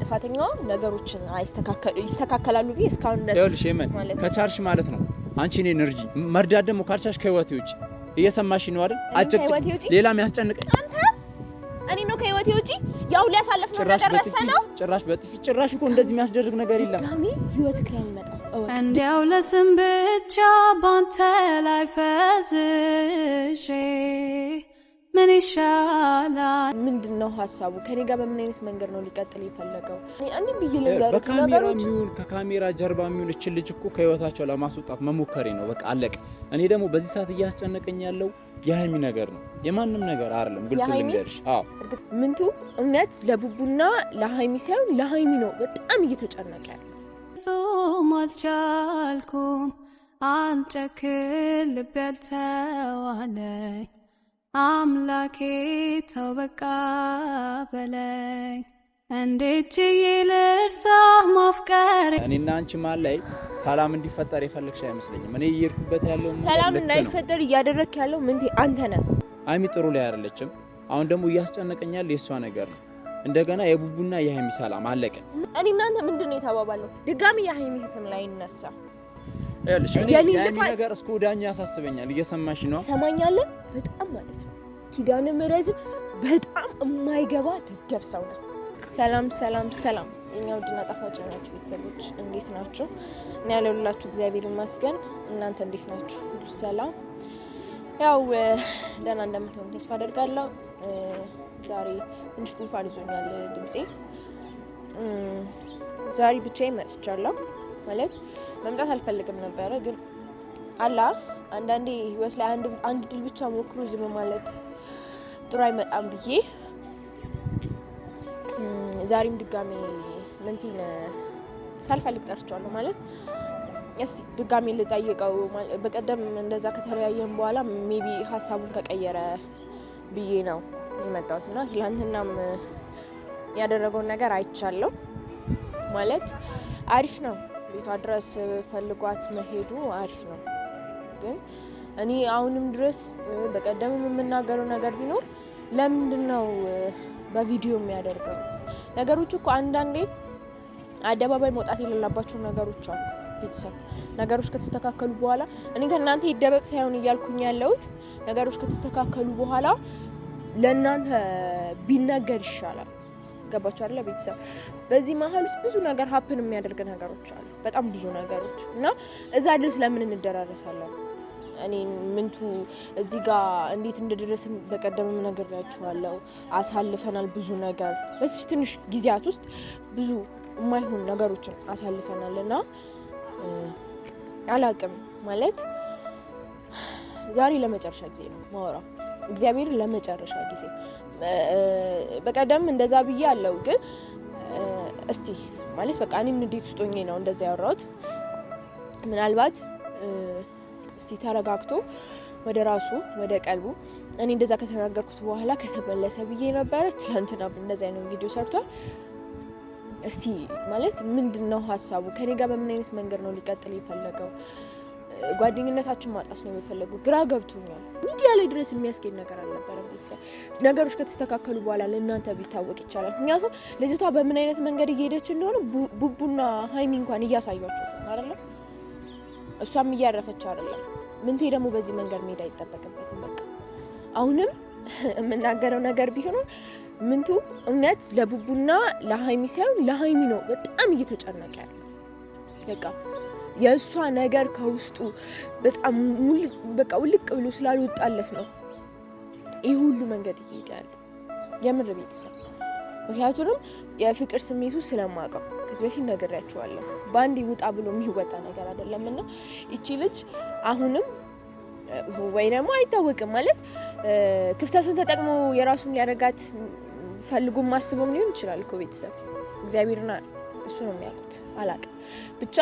ጥፋተኛው ነገሮችን ይስተካከላሉ ብዬ እስካሁን ድረስ ይኸውልሽ የመን ከቻርሽ ማለት ነው አንቺ እኔ ኤነርጂ መርዳት ደግሞ ካልቻልሽ ከህይወቴ ውጪ እየሰማሽ ነው አይደል አጭጭ ሌላ የሚያስጨንቀኝ አንተ እኔ ነው ከህይወቴ ውጪ ያው ሊያሳልፍ ነው ነገር ረስተነው ጭራሽ በጥፊ ጭራሽ እኮ እንደዚህ የሚያስደርግ ነገር የለም ጋሚ ህይወትክ ላይ ይመጣ እንዲያው ለስም ብቻ ባንተ ላይ ፈዝሽ ምን ይሻላል ምንድነው ሐሳቡ ከኔ ጋር በምን አይነት መንገድ ነው ሊቀጥል የፈለገው አንዴ ቢይልንገር ነገሮች ከካሜራ ጀርባ የሚሆን እቺ ልጅ እኮ ከህይወታቸው ለማስወጣት መሞከሬ ነው በቃ አለቀ እኔ ደግሞ በዚህ ሰዓት እያስጨነቀኝ ያለው የሃይሚ ነገር ነው የማንንም ነገር አይደለም ግልጽ ልንገርሽ አዎ ምንቱ እውነት ለቡቡና ለሃይሚ ሳይሆን ለሃይሚ ነው በጣም እየተጨነቀ ያለው ሶማልቻልኩም አንጨክል ልበልተዋለኝ አምላኬ ተወቃ በለኝ እንዴት ይልርሳ ማፍቀር እኔና አንቺ ማለት ላይ ሰላም እንዲፈጠር የፈለግሽ አይመስለኝም እኔ እየርኩበት ያለው ሰላም እንዳይፈጠር እያደረክ ያለው ምን አንተ ነህ ሃይሚ ጥሩ ላይ አይደለችም አሁን ደግሞ እያስጨነቀኛል የሷ ነገር ነው እንደገና የቡቡና የሃይሚ ሰላም አለቀ እኔ እናንተ ምንድነው የተባባለው ድጋሚ የሃይሚ ስም ላይ ይነሳ እልሽ የኔ ነገር እስኮ ዳኛ ያሳስበኛል እየሰማሽ ነው ሰማኛለህ በጣም ማለት ነው ኪዳነ ምህረት በጣም የማይገባ ደብሰው ነው ሰላም የኛው ድና ጣፋጭ ናችሁ ቤተሰቦች እንዴት ናችሁ እኔ ያለሁላችሁ እግዚአብሔር ይመስገን እናንተ እንዴት ናችሁ ሁሉ ሰላም ያው ደህና እንደምትሆኑ ተስፋ አደርጋለሁ ዛሬ ትንሽ ጉንፋን ይዞኛል ድምጼ ዛሬ ብቻዬን መጥቻለሁ ማለት መምጣት አልፈልግም ነበር ግን አላ አንዳንዴ ህይወት ላይ አንድ ድል ብቻ ሞክሩ ዝም ማለት ጥሩ አይመጣም ብዬ ዛሬም ድጋሚ ምንቲን ሳልፈልግ ጠርቻለሁ ማለት እስቲ ድጋሚ ልጠይቀው በቀደም እንደዛ ከተለያየን በኋላ ሜቢ ሐሳቡን ከቀየረ ብዬ ነው የመጣሁትና ትላንትናም ያደረገው ነገር አይቻለሁ ማለት አሪፍ ነው ቤቷ ድረስ ፈልጓት መሄዱ አሪፍ ነው ግን እኔ አሁንም ድረስ በቀደምም የምናገረው ነገር ቢኖር ለምንድነው በቪዲዮ የሚያደርገው ነገሮች እኮ አንዳንዴ አደባባይ መውጣት የሌለባቸው ነገሮች አሉ ቤተሰብ ነገሮች ከተስተካከሉ በኋላ እኔ ከናንተ ይደበቅ ሳይሆን ይያልኩኝ ያለውት ነገሮች ከተስተካከሉ በኋላ ለናንተ ቢናገር ይሻላል ገባችሁ አይደል ቤተሰብ በዚህ መሀል ውስጥ ብዙ ነገር ሀፕን የሚያደርግ ነገሮች አሉ በጣም ብዙ ነገሮች እና እዛ ድረስ ለምን እንደራረሳለን እኔ ምንቱ እዚህ ጋር እንዴት እንደደረስን በቀደምም ነግሬያችኋለሁ አሳልፈናል ብዙ ነገር በዚህ ትንሽ ጊዜያት ውስጥ ብዙ የማይሆን ነገሮችን አሳልፈናልና አላቅም ማለት ዛሬ ለመጨረሻ ጊዜ ነው ማወራው እግዚአብሔር ለመጨረሻ ጊዜ በቀደም እንደዛ ብዬ አለው ግን እስቲ ማለት በቃ እኔም ንዴት ውስጥ ሆኜ ነው እንደዛ ያወራሁት ምናልባት እስቲ ተረጋግቶ ወደ ራሱ ወደ ቀልቡ እኔ እንደዛ ከተናገርኩት በኋላ ከተመለሰ ብዬ ነበር ትላንትና እንደዛ አይነት ቪዲዮ ሰርቷል እስቲ ማለት ምንድነው ሐሳቡ ከኔ ጋር በምን አይነት መንገድ ነው ሊቀጥል የፈለገው ጓደኝነታችን ማጣስ ነው የፈለገው ግራ ገብቶኛል ሚዲያ ላይ ድረስ የሚያስኬድ ነገር አልነበረም ቤተሰብ ነገሮች ከተስተካከሉ በኋላ ለእናንተ ቢታወቅ ይችላል ምክንያቱም ልጅቷ በምን አይነት መንገድ እየሄደች እንደሆነ ቡቡና ሃይሚ እንኳን እያሳያችሁ አይደል እሷም እያረፈች አይደለም ምንቴ ደግሞ በዚህ መንገድ መሄድ አይተበከበትም በቃ አሁንም የምናገረው ነገር ቢሆን ምንቱ እውነት ለቡቡና ለሃይሚ ሳይሆን ለሃይሚ ነው በጣም እየተጨነቀ ያለው በቃ የእሷ ነገር ከውስጡ በጣም በቃ ውልቅ ብሎ ስላልወጣለት ነው ይሄ ሁሉ መንገድ ይሄዳል የምር ቤተሰብ ምክንያቱም የፍቅር ስሜቱ ስለማቀው ከዚህ በፊት ነግሬያችኋለሁ ባንዲ ውጣ ብሎ የሚወጣ ነገር አይደለምና እቺ ልጅ አሁንም ወይ ደግሞ አይታወቅም ማለት ክፍተቱን ተጠቅሞ የራሱን ሊያረጋት ፈልጎ ማስበም ሊሆን ይችላል እኮ ቤተሰብ እግዚአብሔርና እሱ ነው የሚያውቁት አላቅም ብቻ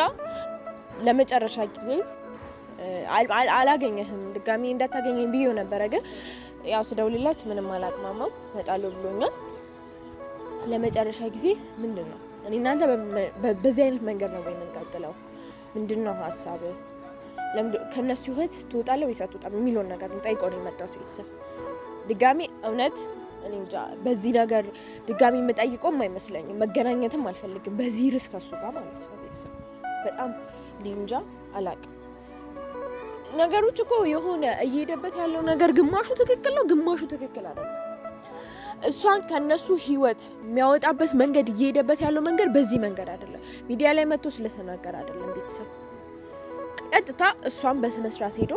ለመጨረሻ ጊዜ አላገኘህም ድጋሚ እንዳታገኘኝ ቢዮ ነበር ግን ያው ስደውልላት ምንም አላቅማማም መጣለው ብሎኛል ለመጨረሻ ጊዜ ምንድነው እኔ እናንተ በዚህ አይነት መንገድ ነው የምንቀጥለው ምንድነው ሐሳብ ከነሱ ህይወት ትወጣለህ ወይስ አትወጣም የሚለው ነገር ነው ጠይቀው ነው የመጣው ቤተሰብ ድጋሚ እውነት እኔ እንጃ በዚህ ነገር ድጋሚ መጠይቆም አይመስለኝም መገናኘትም አልፈልግም በዚህ ርስ ከሱ ጋር ማለት ነው ቤተሰብ በጣም እኔ እንጃ አላቅም ነገሮች እኮ የሆነ እየሄደበት ያለው ነገር ግማሹ ትክክል ነው ግማሹ ትክክል አይደለም እሷን ከነሱ ህይወት የሚያወጣበት መንገድ እየሄደበት ያለው መንገድ በዚህ መንገድ አይደለም ሚዲያ ላይ መጥቶ ስለተናገረ አይደለም ቤተሰብ ቀጥታ እሷን በስነ ስርዓት ሄዶ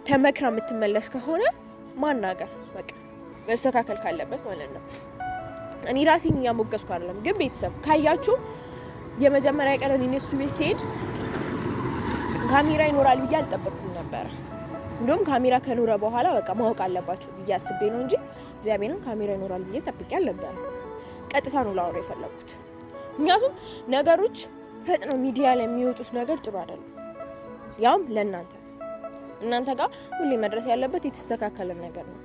ተመክራ የምትመለስ ከሆነ ማናገር በቃ መስተካከል ካለበት ማለት ነው እኔ ራሴን ያሞገስኩ አይደለም ግን ቤተሰብ ካያችሁ የመጀመሪያ ቀን እነሱ ቤት ሲሄድ ካሜራ ይኖራል ብዬ አልጠበቅኩም ነበር እንደውም ካሜራ ከኖረ በኋላ በቃ ማወቅ አለባችሁ ብዬ አስቤ ነው እንጂ እግዚአብሔርን ካሜራ ይኖራል ብዬ ጠብቄ አልነበር ቀጥታ ነው ላወራ የፈለኩት ምክንያቱም ነገሮች ፈጥነው ሚዲያ ላይ የሚወጡት ነገር ጥሩ አይደለም ያውም ለእናንተ ጋር ሁሌ መድረስ ያለበት የተስተካከለ ነገር ነው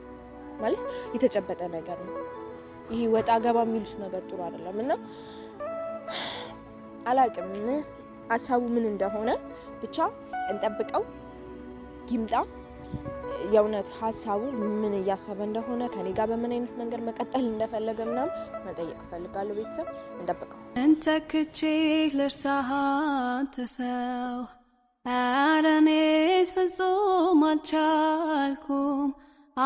ማለት የተጨበጠ ነገር ነው ይሄ ወጣ ገባ የሚሉት ነገር ጥሩ አይደለምና አላቅም ሐሳቡ ምን እንደሆነ ብቻ እንጠብቀው ይምጣ የእውነት ሐሳቡ ምን ያሰበ እንደሆነ ከኔ ጋር በምን አይነት መንገድ መቀጠል እንደፈለገ ምናምን መጠየቅ ፈልጋለሁ ቤተሰብ እንጠብቀው እንተክቼ ልርሳህ ተሰው አረኔስ ፍጹም አልቻልኩም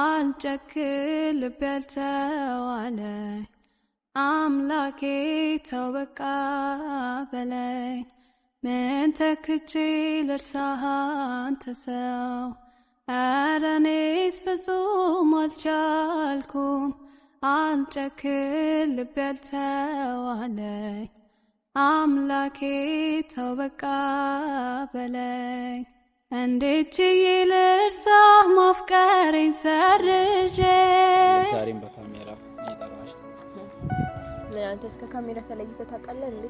አልጨክል ልብ ያልተዋለ አምላኬ ተው በቃ በለኝ ምን ተክቼ ልርሳህ ተሰው አረኔስ ፍጹም አልቻልኩም አልጨክል ልብ ያልተዋለ አምላኬ ተው በቃ በለኝ እንዴት ይልርሳህ ማፍቀሬን ሰርጄ ዛሬም በካሜራ እየጠራሽ ምን አንተ እስከ ካሜራ ተለይተህ ታውቃለህ እንዴ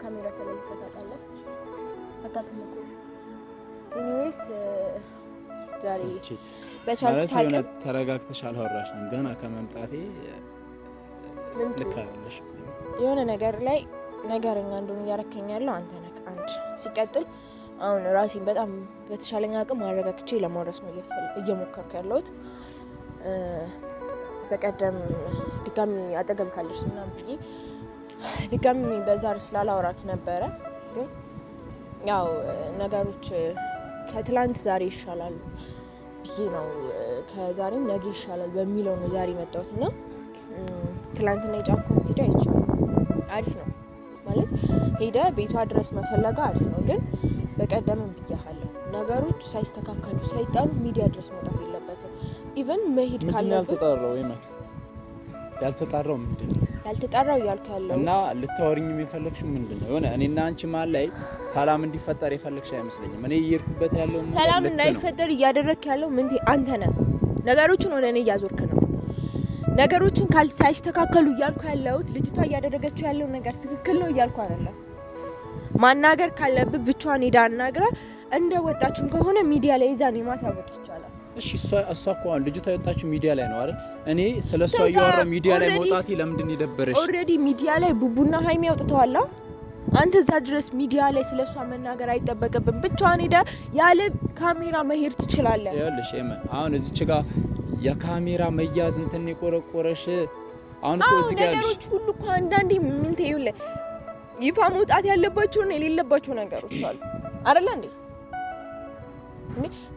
ካሜራ ተለይተህ ታውቃለህ አታውቅም እኮ ኤኒዌይስ ዛሬ በቻልኩት አቅም ተረጋግተሽ አልወራሽም ገና ከመምጣቴ ልካለሽ የሆነ ነገር ላይ ነገርኛ እንደሆነ ያረከኛለሁ አንተ ነህ አንድ ሲቀጥል አሁን ራሴን በጣም በተሻለኝ አቅም አረጋግቼ ለማውራት ነው እየሞከርኩ ያለሁት በቀደም ድጋሚ አጠገብ ካለሽና ብዬ ድጋሚ በዛር ስላላወራክ ነበረ ግን ያው ነገሮች ከትላንት ዛሬ ይሻላል ብዬ ነው ከዛሬም ነገ ይሻላል በሚለው ነው ዛሬ መጣሁትና ትላንትና የጫንኩት ቪዲዮ አይቻልም አሪፍ ነው ማለት ሄደ ቤቷ ድረስ መፈለጋ አሪፍ ነው ግን በቀደምም ብያለሁ ነገሮች ሳይስተካከሉ ሳይጣሉ ሚዲያ ድረስ መውጣት የለበትም ኢቭን መሄድ ካለበት ያልተጣራው ምንድነው ያልተጣራው ያልካለው እና ልታወሪኝ የሚፈልግሽ ምንድነው የሆነ እኔና አንቺ ማል ላይ ሰላም እንዲፈጠር የፈለግሽ አይመስለኝም እኔ እየርኩበት ያለው ሰላም እንዳይፈጠር እያደረክ ያለው ምን አንተ ነህ ነገሮችን ወደ እኔ ያዞርክ ነው ነገሮችን ካልሳይስተካከሉ እያልኩ ያለውት ልጅቷ እያደረገችው ያለው ነገር ትክክል ነው እያልኩ አይደለም ማናገር ካለብህ ብቻዋን ሄዳ አናግራ እንደወጣችም ከሆነ ሚዲያ ላይ ይዛኔ ማሳወቅ ይቻላል እሺ እሷ እኮ ልጅቷ የወጣችው ሚዲያ ላይ ነው አይደል እኔ ስለሷ ያወራ ሚዲያ ላይ መውጣቴ ለምንድን ነው የደበረሽ ኦሬዲ ሚዲያ ላይ ቡቡና ሃይሚ ያውጥተዋል አንተ እዛ ድረስ ሚዲያ ላይ ስለሷ መናገር አይጠበቅብም ብቻዋን ሄዳ ያለ ካሜራ መሄድ ትችላለህ ያለሽ አሁን እዚች ጋር የካሜራ መያዝ እንትን የቆረቆረሽ አሁን እኮ እዚህ ጋር ነገሮች ሁሉ እኮ አንዳንዴ ምን ተይውለ ይፋ መውጣት ያለባቸው እና የሌለባቸው ነገሮች አሉ አይደል እንዴ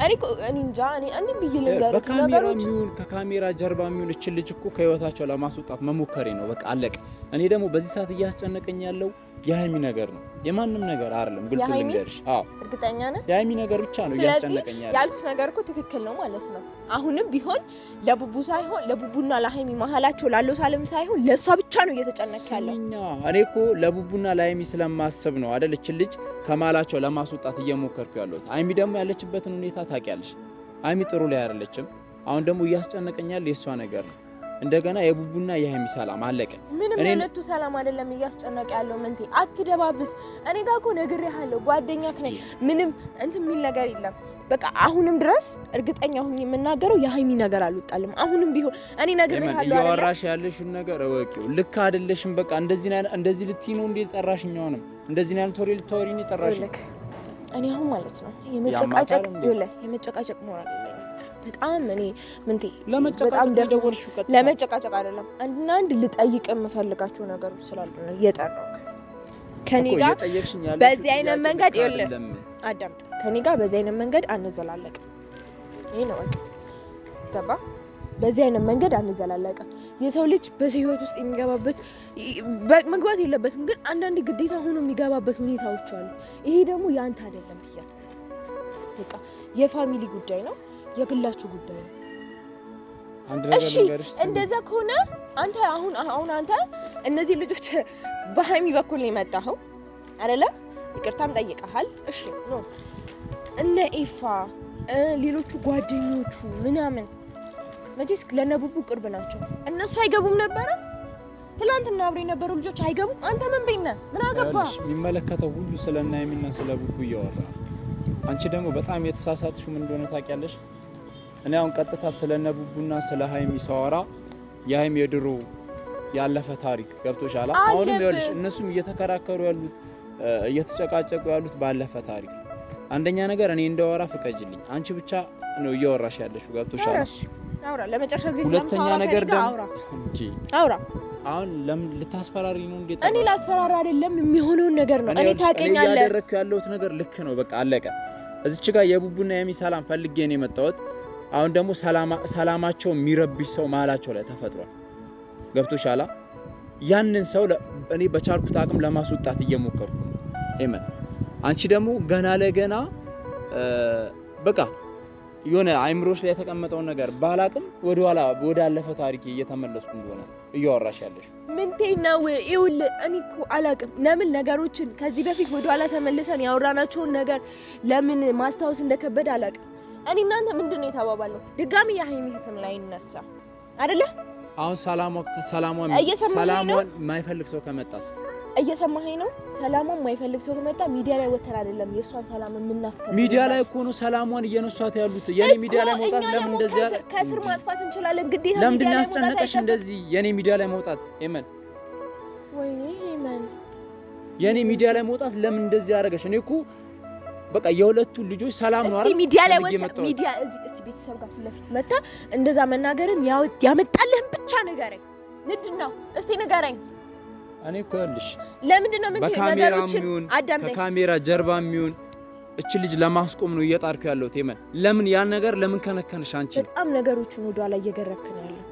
እኔ እንጃ እኔ አንዴ ቢልልንገር ነገሮች ከካሜራ ጀርባ የሚሆን እቺ ልጅ እኮ ከህይወታቸው ለማስወጣት መሞከሬ ነው በቃ አለቀ እኔ ደግሞ በዚህ ሰዓት እያስጨነቀኝ ያለው የሃይሚ ነገር ነው የማንንም ነገር አይደለም ግልጽ ልንገርሽ እርግጠኛ ነህ የሃይሚ ነገር ብቻ ነው እያስጨነቀኝ ያለው ያልኩት ነገር እኮ ትክክል ነው ማለት ነው አሁንም ቢሆን ለቡቡ ሳይሆን ለቡቡና ለሃይሚ መሐላቸው ላለው ሳለም ሳይሆን ለሷ ብቻ ነው እየተጨነቀ ያለው እኔ እኮ ለቡቡና ለሃይሚ ስለማስብ ነው አይደል እቺ ልጅ ከማላቸው ለማስወጣት እየሞከርኩ ያለው ሃይሚ ደግሞ ያለችበትን ሁኔታ ታውቂያለሽ ሃይሚ ጥሩ ላይ አይደለችም አሁን ደግሞ እያስጨነቀኝ ያለው የሷ ነገር ነው እንደገና የቡቡና የሃይሚ ሰላም አለቀ ምንም ለነቱ ሰላም አይደለም እያስጨነቀ ያለው ምንቴ አትደባብስ እኔ ጋር እኮ ነግሬሃለሁ ጓደኛክ ነኝ ምንም እንት የሚል ነገር የለም በቃ አሁንም ድረስ እርግጠኛ ሆኜ የምናገረው የሃይሚ ነገር አልወጣልም አሁንም ቢሆን እኔ ነግሬሃለሁ አይደል ያወራሽ ያለሽው ነገር እወቂው ልክ አይደለሽም በቃ እንደዚህ ልትይ ነው እንዴ ጠራሽኛውንም እንደዚህ ነው ቶሪ ልትወሪ ነው ጠራሽ እኔ አሁን ማለት ነው የመጨቃጨቅ ሞራል የለኝም በጣም እኔ ምንቴ ለመጨቃጨቅ እንደወርሽው ቀጥታ ለመጨቃጨቅ አይደለም አንድ ልጠይቅ የምፈልጋቸው ነገሮች ስላሉ ነው የጠራው ከኔ ጋር በዚህ አይነት መንገድ ይኸውልህ አዳምጥ ከኔ ጋር በዚህ አይነት መንገድ አንዘላለቅ ይሄ ነው በቃ ገባ በዚህ አይነት መንገድ አንዘላለቅ የሰው ልጅ በህይወት ውስጥ የሚገባበት መግባት የለበትም ግን አንዳንድ ግዴታ ሆኖ የሚገባበት ሁኔታዎች አሉ ይሄ ደግሞ ያንተ አይደለም ብያ በቃ የፋሚሊ ጉዳይ ነው የግላችሁ ጉዳይ ነው እሺ እንደዛ ከሆነ አንተ አሁን አንተ እነዚህ ልጆች በሃይሚ በኩል ነው የመጣኸው አይደለ ይቅርታም ጠይቀሃል እሺ ነው እነ ኢፋ ሌሎቹ ጓደኞቹ ምናምን መቼስ ለነቡቡ ቅርብ ናቸው እነሱ አይገቡም ነበር ትላንትና አብሬ የነበሩ ልጆች አይገቡም አንተ ምን በይነ ምን አገባ የሚመለከተው ሁሉ ስለና ሃይሚና ስለቡቡ እያወራ አንቺ ደግሞ በጣም የተሳሳትሽው ምን እንደሆነ ታውቂያለሽ እኔ አሁን ቀጥታ ስለነቡቡና ስለ ሃይሚ ሳወራ የሃይሚ የድሮ ያለፈ ታሪክ ገብቶሻል አሁንም ይኸውልሽ እነሱም እየተከራከሩ ያሉት እየተጨቃጨቁ ያሉት ባለፈ ታሪክ አንደኛ ነገር እኔ እንደወራ ፍቀጅልኝ አንቺ ብቻ ነው እያወራሽ ያለሽው ገብቶሻል አውራ ለመጨረሻ ጊዜ ሁለተኛ ነገር ደግሞ አውራ አሁን ለምን ልታስፈራሪ ነው እንዴ እኔ ላስፈራራ አይደለም የሚሆነው ነገር ነው እኔ ታቀኛለህ እኔ ያደረኩ ያለሁት ነገር ልክ ነው በቃ አለቀ እዚች ጋር የቡቡና የሚ ሰላም ፈልጌ ነው የመጣሁት አሁን ደግሞ ሰላማቸው የሚረብሽ ሰው ማላቸው ላይ ተፈጥሯል ገብቶሻል ያንን ሰው እኔ በቻልኩት አቅም ለማስወጣት እየሞከርኩ ነው ኤመን አንቺ ደግሞ ገና ለገና በቃ የሆነ አይምሮሽ ላይ የተቀመጠውን ነገር ባላቅም ወደኋላ ወዳለፈ ታሪክ እየተመለስኩ እንደሆነ እያወራሽ ያለሽ ምንቴ ነው ይውል እኔ እኮ አላቅም ለምን ነገሮችን ከዚህ በፊት ወደኋላ ተመልሰን ያወራናቸውን ነገር ለምን ማስታወስ እንደከበደ አላቅም እኔ እናንተ ምንድነው የተባባለው ድጋሚ የሃይሚ ስም ላይ ይነሳ አይደለ አሁን ሰላሟን ማይፈልግ ሰው ከመጣስ እየሰማኸኝ ነው ሰላሟን ማይፈልግ ሰው ከመጣ ሚዲያ ላይ ወተር አይደለም የሷን ሰላም የምናስከብረው ሚዲያ ላይ እኮ ነው ሰላሟን እየነሷት ያሉት የኔ ሚዲያ ላይ መውጣት ለምን እንደዚህ ያለ ከስር ማጥፋት እንችላለን ግዴታ ለምን ያስጨነቀሽ እንደዚህ የኔ ሚዲያ ላይ መውጣት ኤመን ወይኔ ኤመን የኔ ሚዲያ ላይ መውጣት ለምን እንደዚህ ያደረገሽ እኔ እኮ በቃ የሁለቱ ልጆች ሰላም ነው አይደል ሚዲያ ላይ ወጣ ሚዲያ እስቲ ቤተሰብ ጋር ለፊት መጣ እንደዛ መናገርን ያመጣልህን ብቻ ንገረኝ ምንድነው እስቲ ንገረኝ እኔ እኮ ያልሽ ለምንድነው ምን ነገሮችን አዳምጠኝ ከካሜራ ጀርባ የሚሆን እቺ ልጅ ለማስቆም ነው እየጣርኩ ያለው ኤመን ለምን ያን ነገር ለምን ከነከነሽ አንቺ በጣም ነገሮችን ወደ ኋላ እየገረብክ ነው ያለው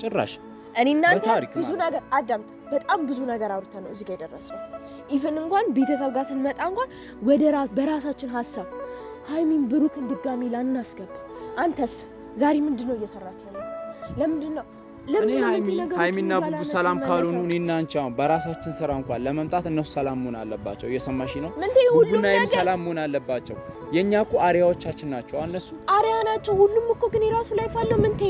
ጭራሽ እኔ እናንተ ብዙ ነገር አዳምጥ በጣም ብዙ ነገር አውርተን ነው እዚህ ጋር የደረስነው ኢቭን እንኳን ቤተሰብ ጋር ስንመጣ እንኳን ወደ በራሳችን ሐሳብ ሃይሚን ብሩክን ድጋሚ ላናስገባ አንተስ ዛሬ ምንድነው እየሰራክ ያለው ለምንድነው ሃይሚና ቡቡ ሰላም ካልሆኑ እኔና አንቺ አሁን በራሳችን ስራ እንኳን ለመምጣት እነሱ ሰላም መሆን አለባቸው እየሰማሽ ነው ቡቡና ሃይሚ ሰላም መሆን አለባቸው የኛ እኮ አሪያዎቻችን ናቸው እነሱ አሪያ ናቸው ሁሉም እኮ ግን የራሱ ላይፍ አለው ምንቴ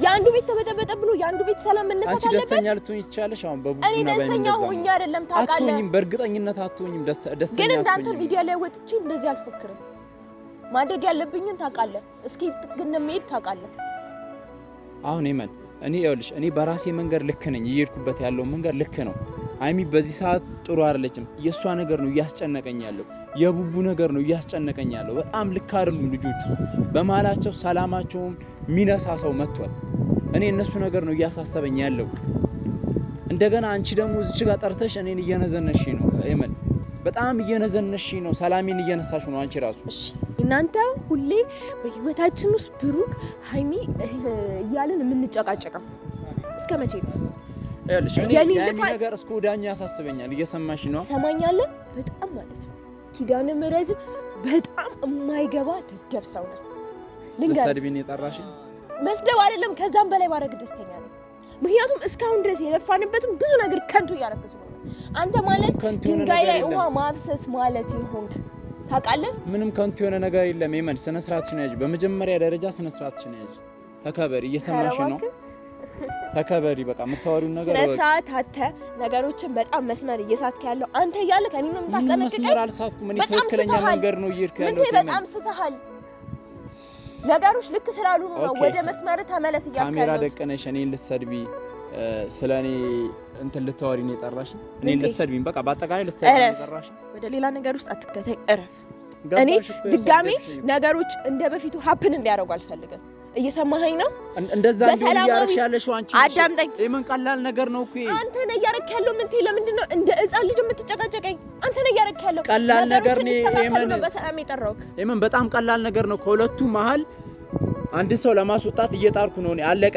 ያንዱ ቤት ተበጠበጠ ብሎ ያንዱ ቤት ሰላም መነሳት አለበት አንቺ ደስተኛ ልትሆኚ ይቻለሽ አሁን በቡቡና እኔ ደስተኛ ሆኜ አይደለም ታውቃለህ አትሆኚም በእርግጠኝነት አትሆኚም ደስተኛ ግን እንዳንተ ቪዲዮ ላይ ወጥቼ እንደዚህ አልፈክርም ማድረግ ያለብኝን ታውቃለህ እስኪ ግን መሄድ ታውቃለህ አሁን ኤመን እኔ ይኸውልሽ እኔ በራሴ መንገድ ልክ ነኝ እየሄድኩበት ያለው መንገድ ልክ ነው ሃይሚ በዚህ ሰዓት ጥሩ አይደለችም የሷ ነገር ነው እያስጨነቀኝ ያለው የቡቡ ነገር ነው እያስጨነቀኝ ያለው በጣም ልክ አይደሉም ልጆቹ በመሃላቸው ሰላማቸውን ሚነሳ ሰው መጥቷል እኔ እነሱ ነገር ነው እያሳሰበኝ ያለው እንደገና አንቺ ደግሞ እዚች ጋር ጠርተሽ እኔን እየነዘነሽ ነው ኤመን በጣም እየነዘነሽ ነው ሰላሜን እየነሳሽ ነው አንቺ ራሱ እሺ እናንተ ሁሌ በህይወታችን ውስጥ ብሩክ ሃይሚ እያልን የምንጨቃጨቀው እስከመቼ ነው እልሽ እኔ ነገር እስከ ወዳኛ ያሳስበኛል እየሰማሽ ነው ሰማኛለህ በጣም ማለት ነው ኪዳነ ምህረት በጣም የማይገባ ደደብ ሰው ነው ለሰድቢን የጠራሽ መስደብ አይደለም ከዛም በላይ ባረግ ደስተኛ ነው ምክንያቱም እስካሁን ድረስ የለፋንበትም ብዙ ነገር ከንቱ እያረከሱ ነው አንተ ማለት ድንጋይ ላይ ውሃ ማፍሰስ ማለት ይሁን ታውቃለህ ምንም ከንቱ የሆነ ነገር የለም ኤመን ስነ ስርዓትሽን ያዥ በመጀመሪያ ደረጃ ስነ ስርዓትሽን ያዥ ተከበሪ እየሰማሽ ነው ተከበሪ በቃ የምታወሪው ነገር ስነ ስርዓት አተ ነገሮችን በጣም መስመር እየሳትክ ያለው አንተ ያለ ከኔ ነው የምታስጠነቅቀኝ መስመር አልሳትኩም እኔ ትክክለኛ መንገድ ነው እየሄድኩ ያለው ምን በጣም ስተሃል ነገሮች ልክ ስላሉ ነው ወደ መስመር ተመለስ እያልከኝ ካሜራ ደቀነሽ እኔን ልትሰድቢ ስለኔ እንትን ልታወሪ ነው የጠራሽ እኔን ልትሰድቢኝ በቃ በአጠቃላይ ልትሰድቢኝ የጠራሽ ወደ ሌላ ነገር ውስጥ አትከተኝ እረፍ እኔ ድጋሜ ነገሮች እንደበፊቱ ሀፕን እንዲያደርጉ አልፈልግም እየሰማኸኝ ነው እንደዛ ያርክሽ ያለሽው አንቺ አዳምጠኝ የምን ቀላል ነገር ነው እኮ አንተ ነህ ያረክ ያለው ምን ለምንድን ነው እንደ ሕፃን ልጅ የምትጨቃጨቀኝ አንተ ነህ ያረክ ያለው ቀላል ነገር ነው በሰላም የጠራውክ የምን በጣም ቀላል ነገር ነው ከሁለቱ መሃል አንድ ሰው ለማስወጣት እየጣርኩ ነው እኔ አለቀ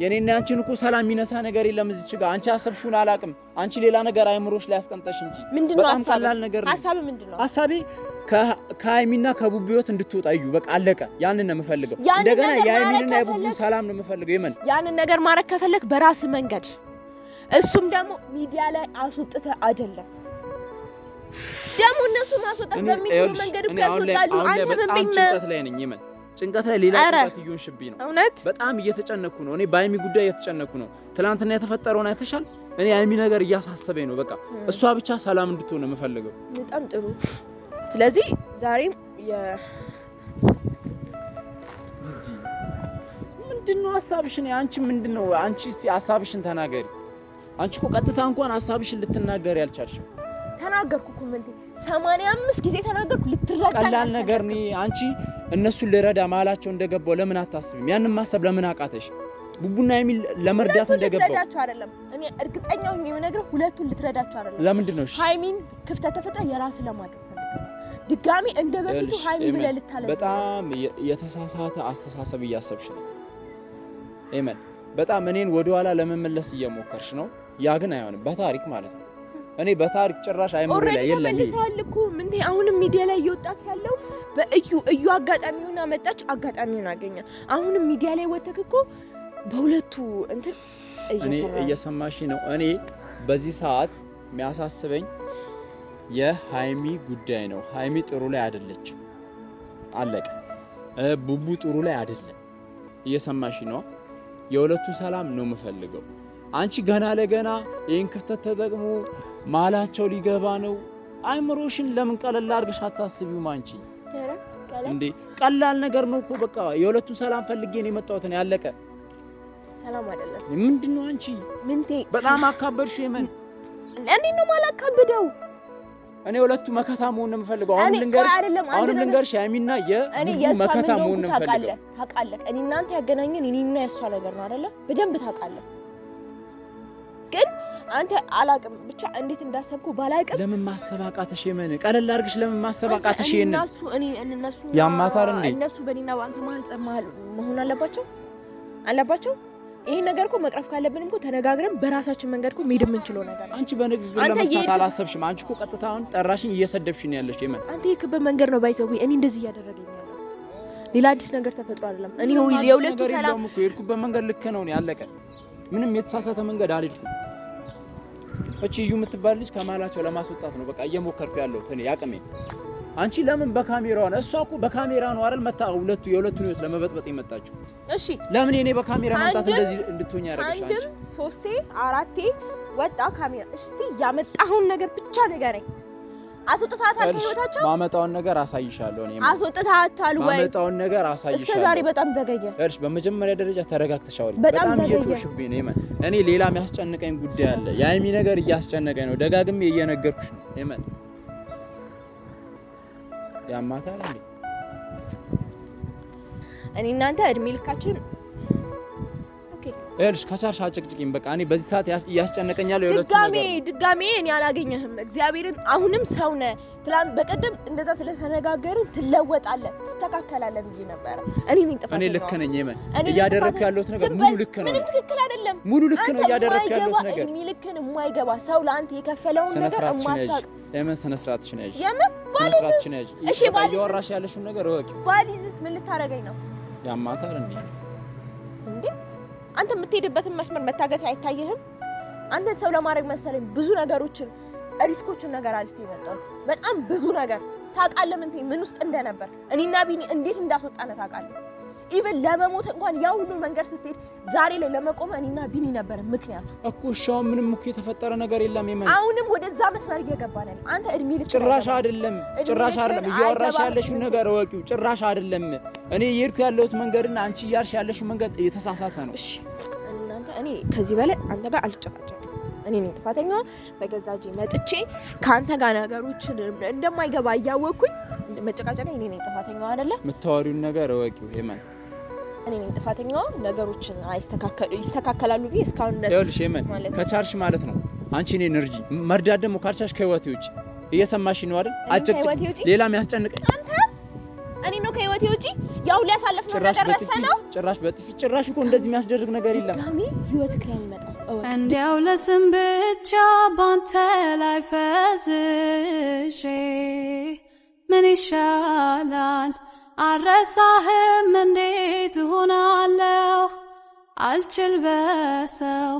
የኔና አንቺን እኮ ሰላም የሚነሳ ነገር የለም እዚች ጋር አንቺ አሰብሽውን አላቅም አንቺ ሌላ ነገር አይምሮሽ ላይ ያስቀንጠሽ እንጂ በጣም ቀላል ነገር ነው ሐሳብ ምንድነው ሐሳቤ ከሃይሚና ከቡቡዮት እንድትወጣዩ በቃ አለቀ ያንን ነው የምፈልገው እንደገና የሃይሚንና የቡቡ ሰላም ነው የምፈልገው የምን ያንን ነገር ማረክ ከፈለክ በራስ መንገድ እሱም ደግሞ ሚዲያ ላይ አስወጥተ አይደለም ደግሞ እነሱ ማስወጣት በሚችሉ መንገድ እኮ ያስወጣሉ አንተ በሚኝ ጭንቀት ላይ ነኝ የምን ጭንቀት ላይ ሌላ ጭንቀት እየሆንሽብኝ ነው በጣም እየተጨነኩ ነው እኔ በሃይሚ ጉዳይ እየተጨነኩ ነው ትላንትና የተፈጠረውን አይተሻል እኔ ሃይሚ ነገር እያሳሰበኝ ነው በቃ እሷ ብቻ ሰላም እንድትሆን ነው የምፈልገው በጣም ጥሩ ስለዚህ ዛሬም ምንድነው ሐሳብሽ ነው አንቺ ምንድነው አንቺ እስቲ ሐሳብሽን ተናገሪ አንቺ እኮ ቀጥታ እንኳን ሐሳብሽን ልትናገሪ ያልቻልሽው ተናገርኩ እኮ ምን 85 ጊዜ ተናገርኩ ልትረዳ ቀላል ነገር ነው አንቺ እነሱን ልረዳ ማላቸው እንደገባው ለምን አታስብም ያንን ማሰብ ለምን አቃተሽ ቡቡና የሚል ለመርዳት እንደገባው ልትረዳቸው አይደለም እኔ እርግጠኛው ነኝ የምነግረው ሁለቱን ልትረዳቸው አይደለም ለምንድን ነው እሺ ሃይሚን ክፍተት ተፈጥራ የራስ ለማድረግ ፈልገው ድጋሚ እንደበፊቱ ሃይሚን ብለ ልታለዝ በጣም የተሳሳተ አስተሳሰብ እያሰብሽ ነው ኤመን በጣም እኔን ወደ ኋላ ለመመለስ እየሞከርሽ ነው ያ ግን አይሆንም በታሪክ ማለት ነው እኔ በታሪክ ጭራሽ አይምሮ ላይ የለም ይልሳልኩ ምን አሁንም ሚዲያ ላይ እየወጣክ ያለው በእዩ አጋጣሚውና መጣች አጋጣሚውን አገኘ አሁንም ሚዲያ ላይ ወተክኮ በሁለቱ እንትን እየሰማሽ ነው እኔ በዚህ ሰዓት የሚያሳስበኝ የሃይሚ ጉዳይ ነው ሃይሚ ጥሩ ላይ አይደለች አለቀ ቡቡ ጥሩ ላይ አይደለም እየሰማሽ ነው የሁለቱ ሰላም ነው የምፈልገው አንቺ ገና ለገና ይሄን ክፍተት ተጠቅሞ ማላቸው ሊገባ ነው አይምሮሽን ለምን ቀለል አድርገሽ አታስቢው ማንቺ እንዴ ቀላል ነገር ነው እኮ በቃ የሁለቱ ሰላም ፈልጌ ነው የመጣሁት ነው ያለቀ ሰላም አይደለም ምንድነው አንቺ ምንቴ በጣም አካበድሽው የምን እኔ ነው ማላካብደው እኔ ሁለቱ መከታ መሆን ነው የምፈልገው አሁን ልንገርሽ ሃይሚና የቡቡ መከታ መሆን ነው የምፈልገው ታውቃለህ እኔ እናንተ ያገናኘን እኔና የሷ ነገር ነው አይደለ በደንብ ታውቃለህ ግን አንተ አላቅም ብቻ እንዴት እንዳሰብኩ ባላቅም ለምን ማሰባቃተሽ የምን ቀለል አድርግሽ ለምን ማሰባቃተሽ የነ እነሱ ያማታር እንዴ እነሱ በእኔና በአንተ መሀል ጸማል መሆን አለባቸው ይሄ ነገር እኮ መቅረፍ ካለብንም እኮ ተነጋግረን በራሳችን መንገድ እኮ መሄድ የምንችለው ነገር ነው አንቺ በንግግር ለመፍታት አላሰብሽም አንቺ እኮ ቀጥታውን ጠራሽኝ እየሰደብሽኝ ያለሽ የምን አንተ የክበ መንገድ ነው ባይተው እኔ እንደዚህ ያደረገኝ ያለው ሌላ አዲስ ነገር ተፈጥሮ አይደለም እኔ የሁለቱ ሰላም እኮ የርኩበት መንገድ ልክ ነው ያለቀ ምንም የተሳሳተ መንገድ አልሄድኩም እቺ እዩ የምትባል ልጅ ከማላቸው ለማስወጣት ነው በቃ እየሞከርኩ ያለው እኔ ያቀመ አንቺ ለምን በካሜራው ነው እሷ እኮ በካሜራ ነው አይደል መጣ የሁለቱን ህይወት ለመበጥበጥ የመጣችው እሺ ለምን እኔ በካሜራ መጣት እንደዚህ እንድትሆኛ ያረጋሽ አንቺ አንድ 3 4 ወጣ ካሜራ እስቲ ያመጣውን ነገር ብቻ ንገረኝ አስወጣታታል ህይወታቸው ማመጣውን ነገር አሳይሻለሁ እኔ አስወጣታታል ወይ ማመጣውን ነገር አሳይሻለሁ እስከ ዛሬ በጣም ዘገየ እርሽ በመጀመሪያ ደረጃ ተረጋግተሽ አውሪ በጣም እየጮሽብኝ ነው እኔ ሌላ የሚያስጨንቀኝ ጉዳይ አለ የሃይሚ ነገር እያስጨነቀኝ ነው ደጋግሜ እየነገርኩሽ ነው የመን ያማታል እንዴ እኔ እናንተ እድሜ ልካችን እርሽ ከቻርሽ አጭቅጭቂኝ በቃ እኔ በዚህ ሰዓት ያስጨነቀኛል የሁለቱ ነገር ድጋሜ እኔ አላገኘህም እግዚአብሔርን አሁንም ሰው ነህ ትላንት በቀደም እንደዛ ስለተነጋገርን ትለወጣለህ ትስተካከላለህ ብዬ ነበር እኔ ነኝ ጥፋተኛ እኔ ልክ ነኝ የመን እያደረኩ ያለሁት ነገር ሙሉ ልክ ነው ምንም ትክክል አይደለም ሙሉ ልክ ነው እያደረኩ ያለሁት ነገር እድሜ ልክን የማይገባ ሰው ላንተ የከፈለውን ነገር የማታውቅ የመን ስነ ስርዓትሽ ነሽ የመን ስነ ስርዓትሽ ነሽ እሺ ባይወራሽ ያለሽው ነገር ወቂ ባሊዝስ ምን ልታረገኝ ነው ያማታል እንዴ አንተ የምትሄድበትን መስመር መታገስ አይታየህም አንተ ሰው ለማድረግ መሰለኝ ብዙ ነገሮችን ሪስኮችን ነገር አልፌ የመጣሁት በጣም ብዙ ነገር ታውቃለህ ምን ውስጥ እንደነበር እኔና ቢኒ እንዴት እንዳስወጣነ ታውቃለህ ኢቭን ለመሞት እንኳን ያው ሁሉ መንገድ ስትሄድ ዛሬ ላይ ለመቆም እኔና ቢኒ ነበር ምክንያቱ እኮ ሻው ምንም እኮ የተፈጠረ ነገር የለም የመን አሁንም ወደዛ መስመር እየገባን ነው አንተ እድሜ ልክ ጭራሽ አይደለም እያወራሽ ያለሽው ነገር ወቂው ጭራሽ አይደለም እኔ እየሄድኩ ያለሁት መንገድና አንቺ እያልሽ ያለሽው መንገድ የተሳሳተ ነው እሺ እናንተ እኔ ከዚህ በላይ አንተ ጋር አልጨቃጨቅም እኔ ነኝ ጥፋተኛ በገዛጄ መጥቼ ካንተ ጋር ነገሮችን እንደማይገባ ያወኩኝ መጨቃጨቃ እኔ ነኝ ጥፋተኛ አይደለ የምታወሪውን ነገር ወቂው ሄመን እኔ ነኝ ጥፋተኛ ነገሮችን ይስተካከላሉ ብዬ እስካሁን ድረስ ይኸውልሽ ሄመን ከቻርሽ ማለት ነው አንቺ እኔ ኤነርጂ መርዳት ደግሞ ካልቻልሽ ከህይወቴ ውጪ እየሰማሽ ነው አይደል አጭጭ ሌላ የሚያስጨንቀኝ አንተ እኔ ነው ከህይወቴ ውጪ ያው ሊያሳልፍነው ነገር ረስተነው ጭራሽ እኮ እንደዚህ የሚያስደርግ ነገር የለም ጋሚ ህይወትክ ላይ ይመጣ እንዲያው ለስም ብቻ ባንተ ላይ ፈዝሼ ምን ይሻላል አረሳህም እንዴት ሆናለሁ አልችል በሰው